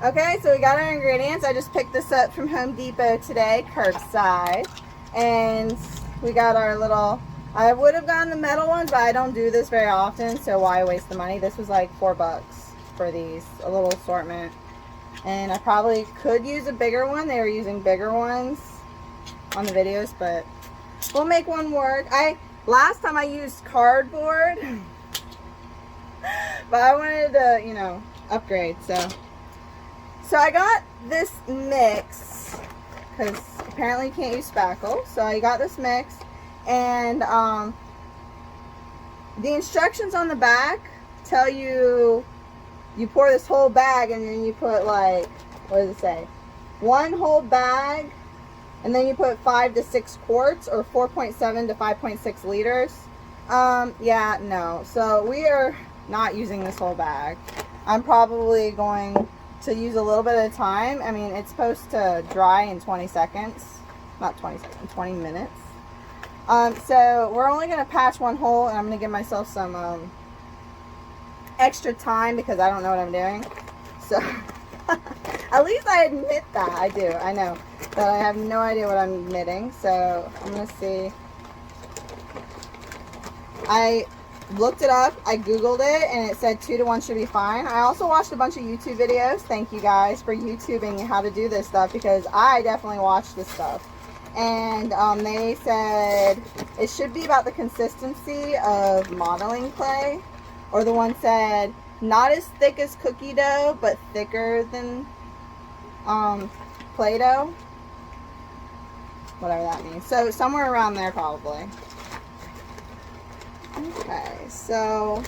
Okay, so we got our ingredients. I just picked this up from Home Depot today, curbside. And we got our little, I would have gotten the metal ones, but I don't do this very often, so why waste the money? This was like $4 for these, a little assortment. And I probably could use a bigger one. They were using bigger ones on the videos, but we'll make one work. Last time I used cardboard, but I wanted to, you know, upgrade, So I got this mix, because apparently you can't use spackle. So I got this mix, and the instructions on the back tell you, you pour this whole bag, and then you put like, what does it say? One whole bag, and then you put 5 to 6 quarts, or 4.7 to 5.6 liters. Yeah, no. So we are not using this whole bag. I'm probably going to use a little bit at a time. I mean, it's supposed to dry in 20 seconds. Not 20 seconds, 20 minutes. So we're only going to patch one hole, and I'm going to give myself some extra time because I don't know what I'm doing. So at least I admit that. I do. I know that I have no idea what I'm knitting. So I'm going to see. I looked it up, I googled it, and it said 2 to 1 should be fine. I also watched a bunch of YouTube videos. Thank you guys for YouTubing how to do this stuff, because I definitely watched this stuff. And they said it should be about the consistency of modeling clay, or the one said not as thick as cookie dough but thicker than Play-Doh, whatever that means. So somewhere around there probably. Okay, so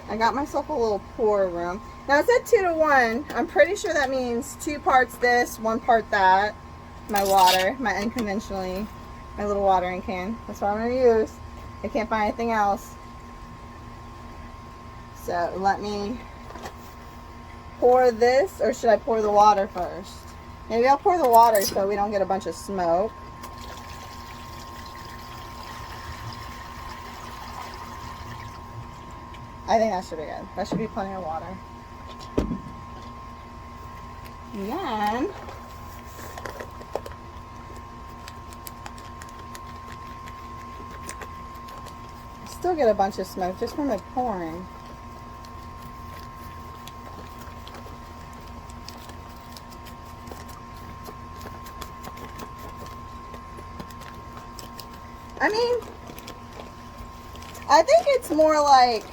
I got myself a little pour room. Now it said 2 to 1. I'm pretty sure that means 2 parts this, 1 part that. My water, my unconventionally, my little watering can. That's what I'm going to use. I can't find anything else. So let me pour this, or should I pour the water first? Maybe I'll pour the water so we don't get a bunch of smoke. I think that should be good. That should be plenty of water. And then I still get a bunch of smoke just from it pouring. I mean, I think it's more like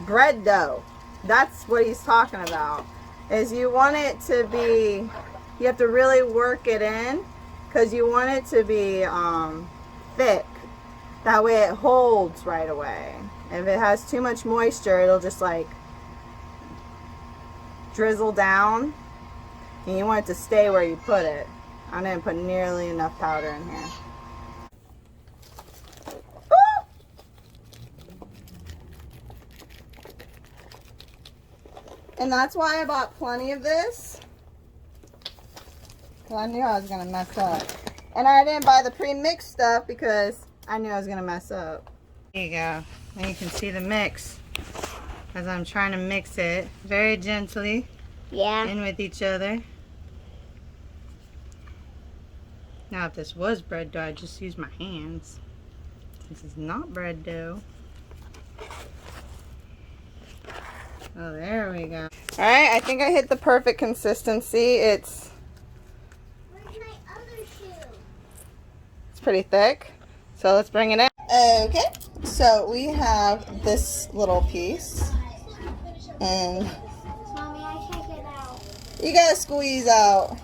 bread dough. That's what he's talking about. Is you want it to be, you have to really work it in, because you want it to be thick. That way it holds right away. If it has too much moisture, it'll just like drizzle down, and you want it to stay where you put it. I didn't put nearly enough powder in here. And that's why I bought plenty of this, because I knew I was going to mess up. And I didn't buy the pre-mixed stuff because I knew I was going to mess up. There you go. Now you can see the mix as I'm trying to mix it very gently in with each other. Now if this was bread dough, I'd just use my hands. This is not bread dough. Oh, there we go. Alright, I think I hit the perfect consistency. It's pretty thick. So let's bring it in. Okay, so we have this little piece. And Mommy, I can't get out. you gotta squeeze out.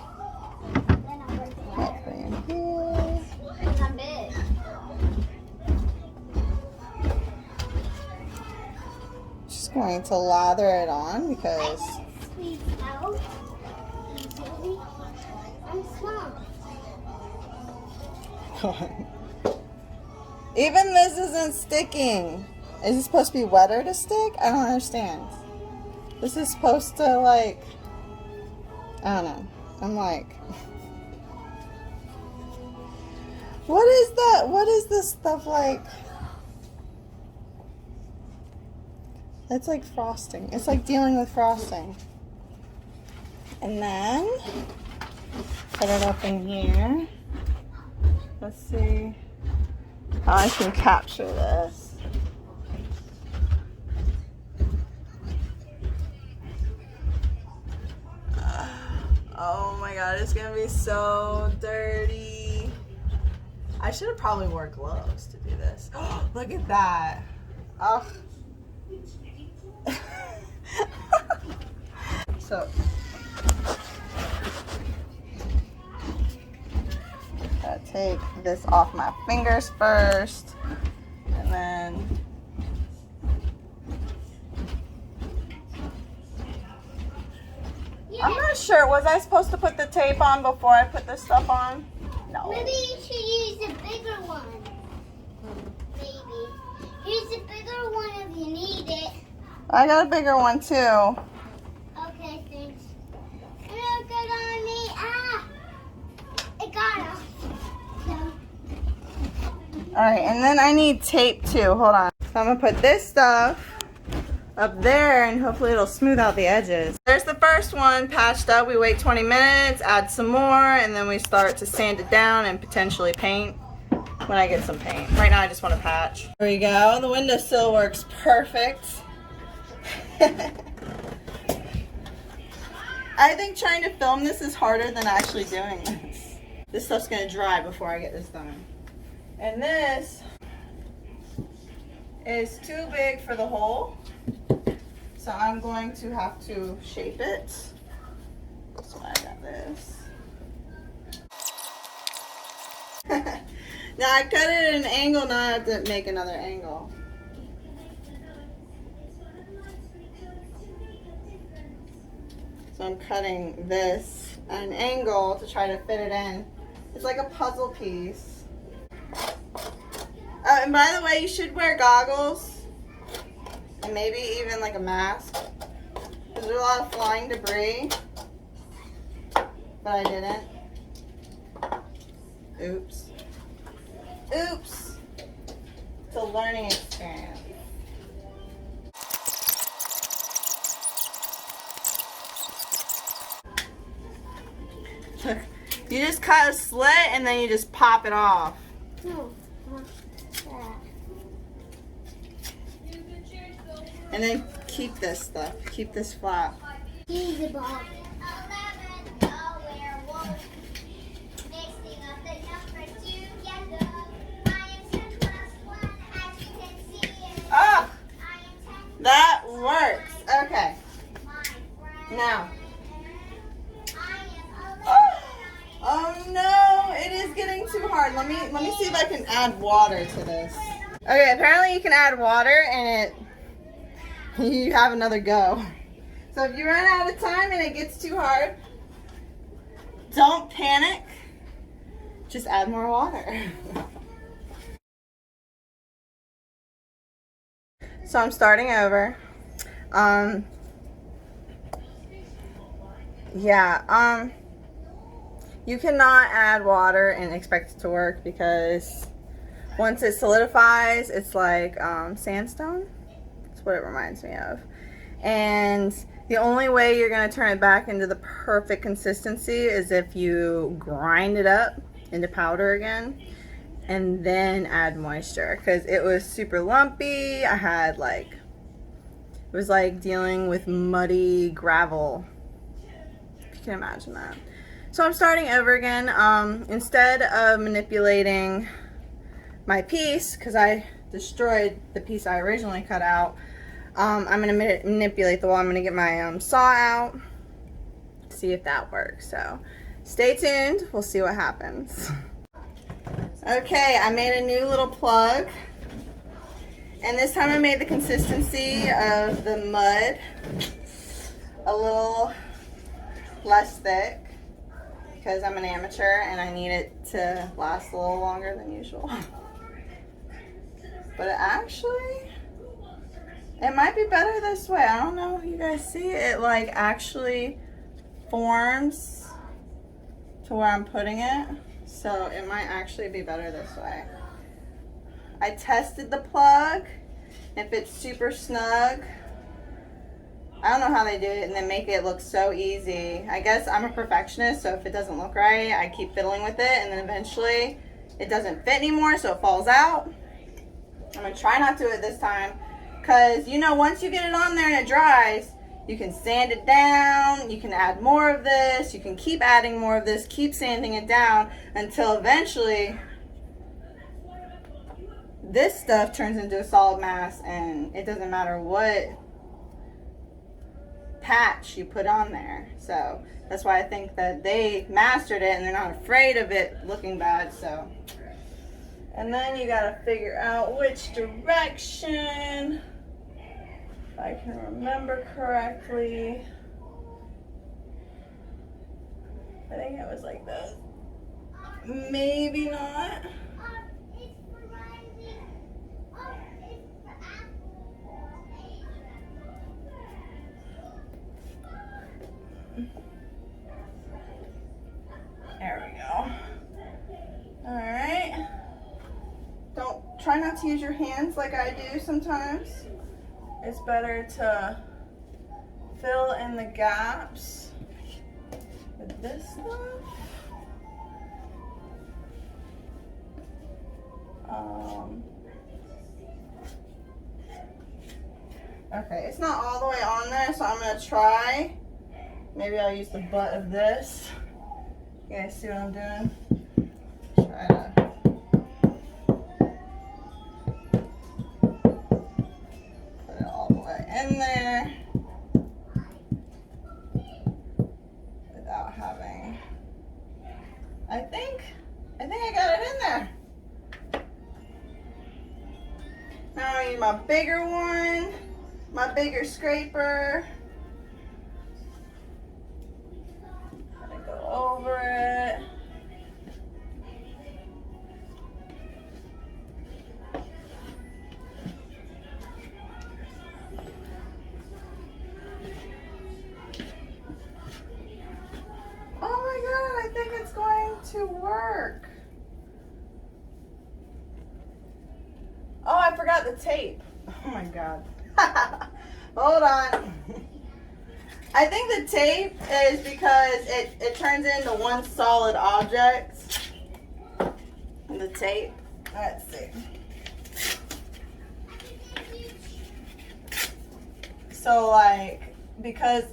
Then I'll break it out. Let's bring it here. Because I'm big. Just going to lather it on because Squeeze out. Easily. I'm small. even this isn't sticking. Is it supposed to be wetter to stick? I don't understand. This is supposed to, like, I don't know. I'm like, what is that? What is this stuff like? It's like frosting. It's like dealing with frosting. And then put it up in here. Let's see how I can capture this. Oh my god, it's gonna be so dirty. I should have probably wore gloves to do this. Look at that. Ugh. So gotta take this off my fingers first, and then I'm not sure. Was I supposed to put the tape on before I put this stuff on? No. Maybe you should use a bigger one. Maybe. Use a bigger one if you need it. I got a bigger one too. Okay, thanks. Look it on me. Ah! It got us. Alright, and then I need tape too. Hold on. So I'm gonna put this stuff up there and hopefully it'll smooth out the edges. There's the first one patched up. We wait 20 minutes, add some more, and then we start to sand it down and potentially paint when I get some paint. Right now I just want to patch. There we go. The windowsill works perfect. I think trying to film this is harder than actually doing this. This stuff's gonna dry before I get this done. And this is too big for the hole. So I'm going to have to shape it. That's why I got this. Now I cut it at an angle, now I have to make another angle. So I'm cutting this at an angle to try to fit it in. It's like a puzzle piece. And by the way, you should wear goggles. And maybe even like a mask. Because there's a lot of flying debris. But I didn't. Oops. Oops. It's a learning experience. Look, you just cut a slit and then you just pop it off. No. And then keep this stuff. Keep this flat. Easy ball. Ah! That works. Okay. Now. Oh no, it is getting too hard. Let me see if I can add water to this. Okay, apparently you can add water and you have another go. So if you run out of time and it gets too hard, don't panic. Just add more water. So I'm starting over. You cannot add water and expect it to work because once it solidifies, it's like sandstone. That's what it reminds me of. And the only way you're going to turn it back into the perfect consistency is if you grind it up into powder again and then add moisture, because it was super lumpy. I had like, it was like dealing with muddy gravel, if you can imagine that. So I'm starting over again. Instead of manipulating my piece, because I destroyed the piece I originally cut out, I'm going to manipulate the wall. I'm going to get my saw out, see if that works. So stay tuned. We'll see what happens. Okay, I made a new little plug. And this time I made the consistency of the mud a little less thick, because I'm an amateur and I need it to last a little longer than usual. But it might be better this way. I don't know if you guys see it. It like actually forms to where I'm putting it. So it might actually be better this way. I tested the plug. If it's super snug, I don't know how they do it and then make it look so easy. I guess I'm a perfectionist, so if it doesn't look right, I keep fiddling with it, and then eventually it doesn't fit anymore, so it falls out. I'm gonna try not to do it this time, because you know, once you get it on there and it dries, you can sand it down, you can add more of this, you can keep adding more of this, keep sanding it down until eventually this stuff turns into a solid mass, and it doesn't matter what patch you put on there. So that's why I think that they mastered it and they're not afraid of it looking bad. So, and then you gotta figure out which direction, if I can remember correctly. I think it was like this. Maybe not. There we go. All right. Try not to use your hands like I do sometimes. It's better to fill in the gaps with this stuff. Okay, it's not all the way on there, so I'm gonna try. Maybe I'll use the butt of this. You guys see what I'm doing? Try to put it all the way in there without having. I think I got it in there. Now I need my bigger one, my bigger scraper. Gotta go over it. Oh my God, I think it's going to work. Oh, I forgot the tape. Oh my God. Hold on. I think the tape is because it turns into one solid object. The tape. Let's see. So like, because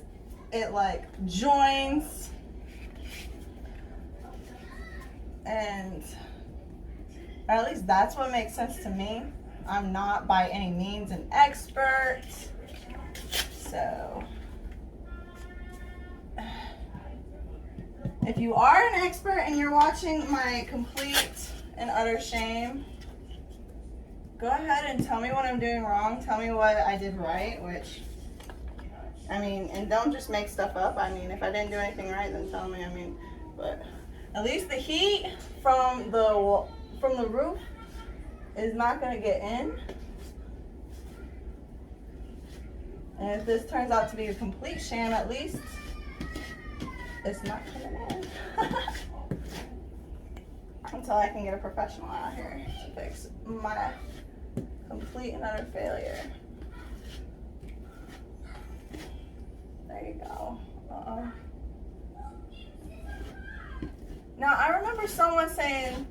it like joins and, or at least that's what makes sense to me. I'm not by any means an expert, so if you are an expert and you're watching my complete and utter shame, go ahead and tell me what I'm doing wrong. Tell me what I did right, which, I mean, and don't just make stuff up. I mean, if I didn't do anything right, then tell me. I mean, but at least the heat from the roof is not going to get in. And if this turns out to be a complete sham, at least it's not coming in. Until I can get a professional out here to fix my complete and utter failure. There you go. Now, I remember someone saying,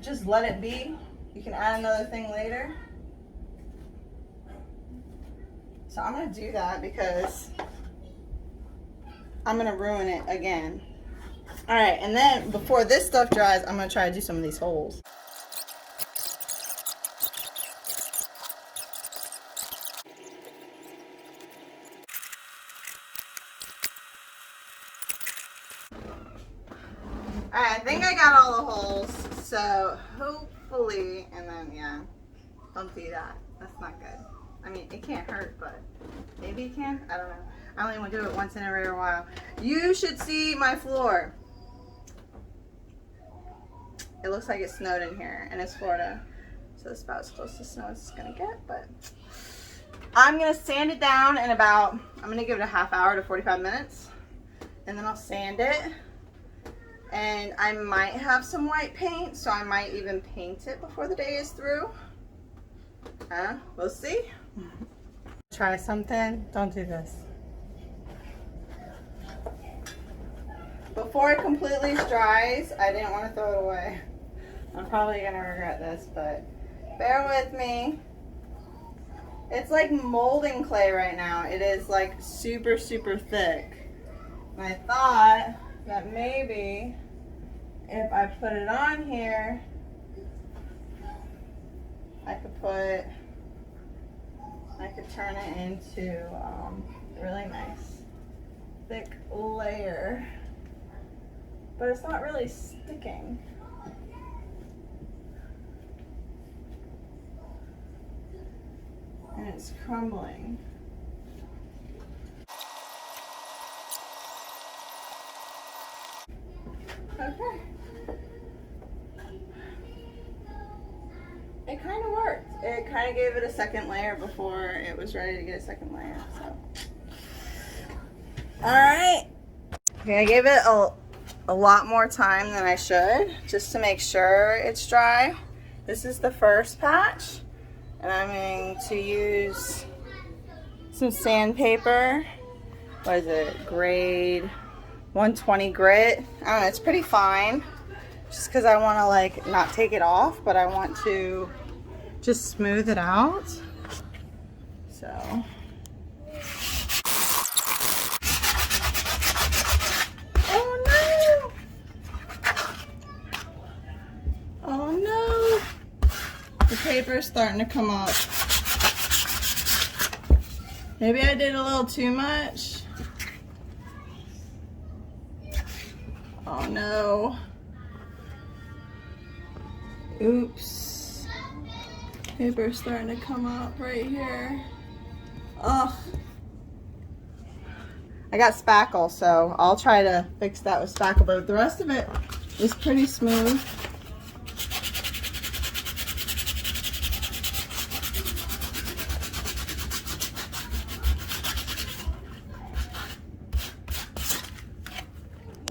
just let it be. You can add another thing later. So I'm gonna do that because I'm gonna ruin it again. All right, and then before this stuff dries, I'm gonna try to do some of these holes. All right, I think I got all the holes, so hopefully, and then yeah, don't do that. That's not good. I mean, it can't hurt, but maybe it can. I don't know. I only want to do it once in a rare while. You should see my floor. It looks like it snowed in here, and it's Florida, so it's about as close to snow as it's gonna get. But I'm gonna sand it down in about, I'm gonna give it a half hour to 45 minutes, and then I'll sand it. And I might have some white paint, so I might even paint it before the day is through. We'll see. Try something. Don't do this. Before it completely dries, I didn't want to throw it away. I'm probably going to regret this, but bear with me. It's like molding clay right now. It is like super, super thick. And I thought that maybe if I put it on here, I could turn it into a really nice thick layer. But it's not really sticking. And it's crumbling. Okay. It kind of worked. It kind of gave it a second layer before it was ready to get a second layer. So, all right. Okay, I gave it a lot more time than I should, just to make sure it's dry. This is the first patch, and I'm going to use some sandpaper. What is it? Grade 120 grit. I don't know, it's pretty fine. Just because I want to like not take it off, but I want to just smooth it out. So. Oh no! Oh no! The paper's starting to come up. Maybe I did a little too much. Oh no. Oops. Paper's starting to come up right here. Ugh. I got spackle, so I'll try to fix that with spackle, but the rest of it is pretty smooth.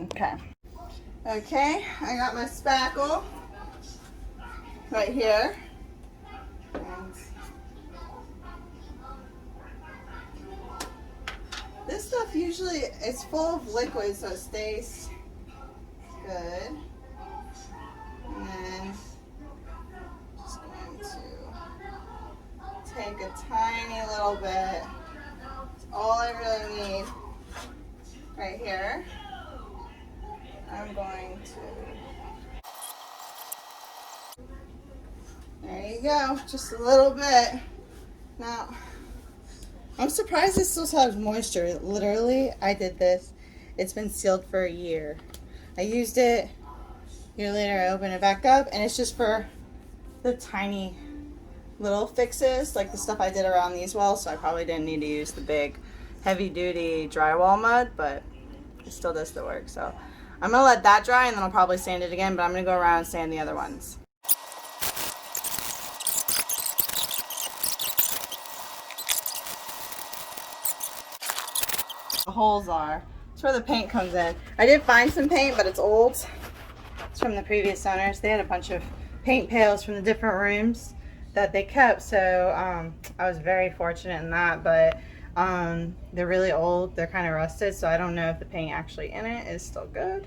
Okay. Okay, I got my spackle right here. And this stuff usually, it's full of liquid, so it stays good. And then just going to take a tiny little bit. It's all I really need right here. I'm going to, there you go, just a little bit. Now, I'm surprised it still has moisture. Literally, I did this. It's been sealed for a year. I used it, a year later I opened it back up, and it's just for the tiny little fixes, like the stuff I did around these walls, so I probably didn't need to use the big heavy-duty drywall mud, but it still does the work, so. I'm going to let that dry and then I'll probably sand it again, but I'm going to go around and sand the other ones. The holes are. It's where the paint comes in. I did find some paint, but it's old. It's from the previous owners. They had a bunch of paint pails from the different rooms that they kept, so I was very fortunate in that, but they're really old, they're kind of rusted, so I don't know if the paint actually in it is still good.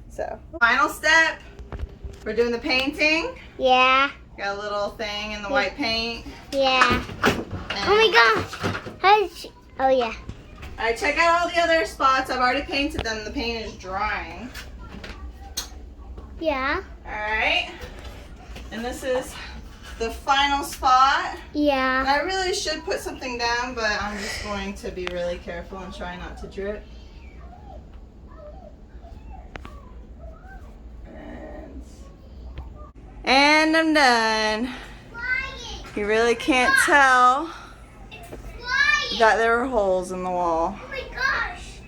So, final step, we're doing the painting. Yeah. Got a little thing in the white paint. Yeah. And Oh my gosh. Oh yeah. Alright, check out all the other spots. I've already painted them. The paint is drying. Yeah. Alright. And this is the final spot. Yeah. I really should put something down, but I'm just going to be really careful and try not to drip. And I'm done. You really can't tell that there were holes in the wall. Oh my gosh.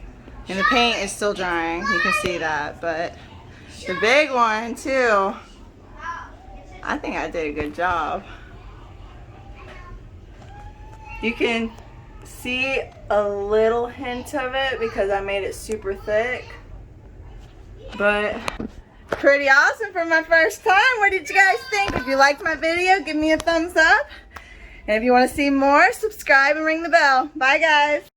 And the paint is still drying. You can see that, but the big one too. I think I did a good job. You can see a little hint of it because I made it super thick. But pretty awesome for my first time. What did you guys think? If you liked my video, give me a thumbs up. And if you want to see more, subscribe and ring the bell. Bye, guys.